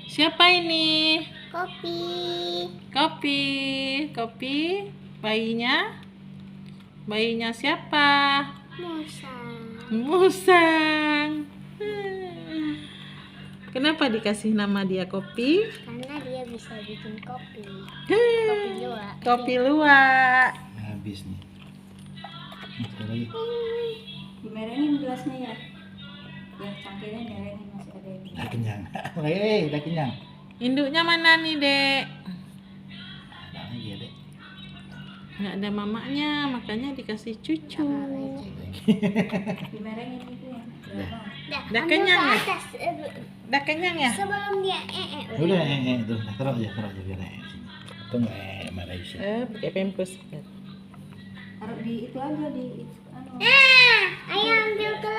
Siapa ini? Kopi. Kopi. Kopi. Bayinya siapa? Musang. Kenapa dikasih nama dia Kopi? Karena dia bisa bikin kopi. Kopi luwak. Kopi luwak. Habis nih. Masih lagi. Dimerengin gelasnya ya. Yang cangkirnya merengin masih ada yang. Udah kenyang. Udah kenyang. Induknya mana nih, Dek? Ada lagi ya, Dek. Nggak ada mamanya, makanya dikasih cucu. Dimerengin itu ya. Udah kenyang ya? Atas. Udah kenyang ya? Sebelum dia Udah, tuh. Taruh aja biar sini. Tunggu, Malaysia. Pakai pampers. Taruh di itu aja di ayo ambil gelas.